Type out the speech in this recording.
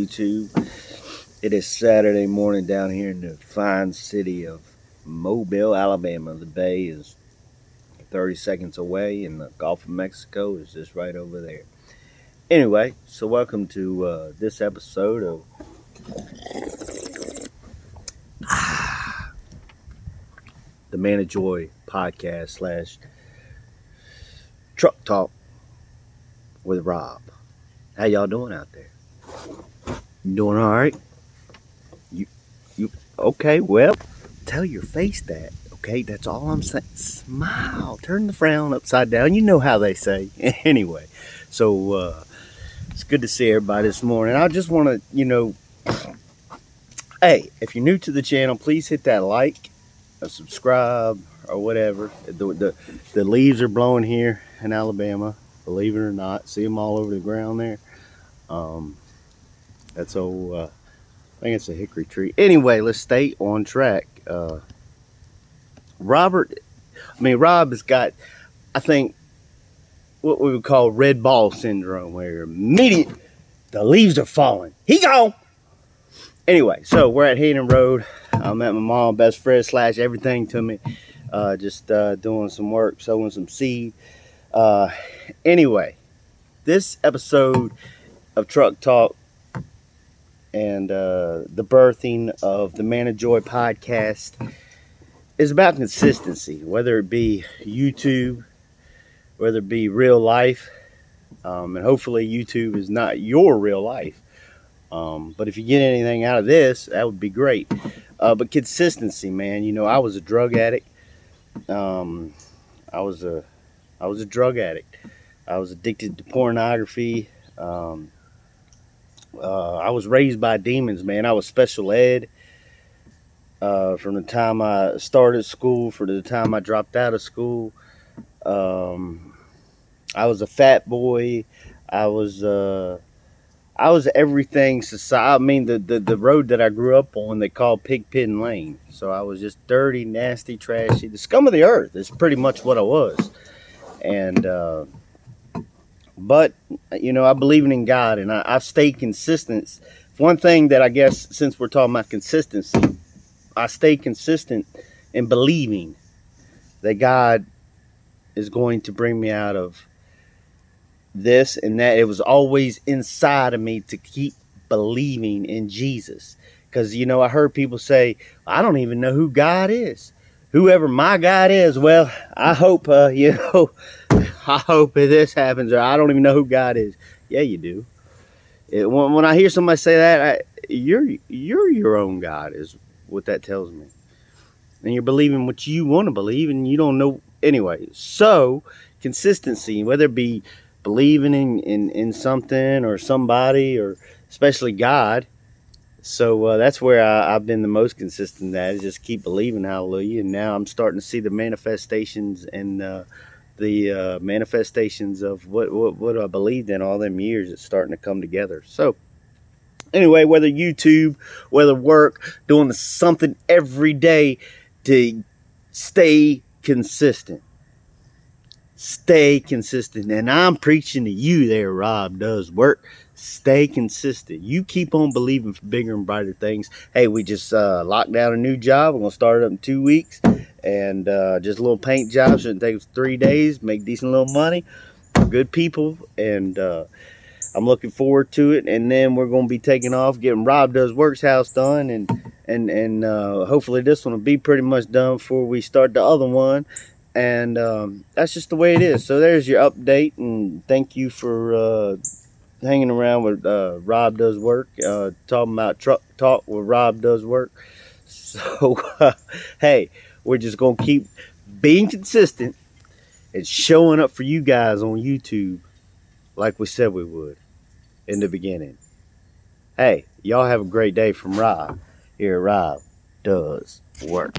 YouTube. It is Saturday morning down here in the fine city of Mobile, Alabama. The bay is 30 seconds away, and the Gulf of Mexico is just right over there. Anyway, so welcome to this episode of the Man of Joy podcast / Truck Talk with Rob. How y'all doing out there? You doing all right? You okay? Well, tell your face that. Okay, that's all I'm saying. Smile, turn the frown upside down. You know how they say. Anyway, so it's good to see everybody this morning. I just want to, hey, if you're new to the channel, please hit that like, subscribe, or whatever. The leaves are blowing here in Alabama. Believe it or not, see them all over the ground there. That's old. I think it's a hickory tree. Anyway, let's stay on track. Rob has got, I think, what we would call red ball syndrome, where immediately the leaves are falling. He gone. Anyway, so we're at Hayden Road. I'm at my mom, best friend / everything to me. Just doing some work, sowing some seed. Anyway, this episode of Truck Talk and the birthing of the Man of Joy podcast is about consistency, whether it be YouTube, whether it be real life, and hopefully YouTube is not your real life. But if you get anything out of this, that would be great. But consistency, man. I was a drug addict. I was a drug addict. I was addicted to pornography. I was raised by demons, man. I was special ed from the time I started school for the time I dropped out of school. I was a fat boy. I was everything society. I mean, the road that I grew up on, they call Pigpen Lane. So I was just dirty, nasty, trashy, the scum of the earth is pretty much what I was. And but I believe in God, and I've stayed consistent. One thing that I guess, since we're talking about consistency, I stay consistent in believing that God is going to bring me out of this and that. It was always inside of me to keep believing in Jesus. Because, I heard people say, I don't even know who God is. Whoever my God is, well, I hope, I hope this happens, or I don't even know who God is. Yeah, you do. When I hear somebody say that, you're your own God, is what that tells me. And you're believing what you want to believe, and you don't know. Anyway, so consistency, whether it be believing in something or somebody, or especially God. So that's where I've been the most consistent at, is just keep believing, hallelujah. And now I'm starting to see the manifestations and the manifestations of what I believed in all them years. It's starting to come together. So anyway, whether YouTube, whether work, doing something every day to stay consistent. Stay consistent. And I'm preaching to you there, Rob Does Work. Stay consistent. You keep on believing for bigger and brighter things. Hey, we just locked down a new job. We're going to start it up in 2 weeks. And just a little paint job. Shouldn't take us 3 days. Make decent little money. Good people. And I'm looking forward to it. And then we're going to be taking off, getting Rob Does Work's house done. And hopefully this one will be pretty much done before we start the other one. And that's just the way it is. So there's your update. And thank you for hanging around with Rob Does Work. Talking about Truck Talk with Rob Does Work. So, hey, we're just going to keep being consistent and showing up for you guys on YouTube like we said we would in the beginning. Hey, y'all have a great day from Rob here at Rob Does Work.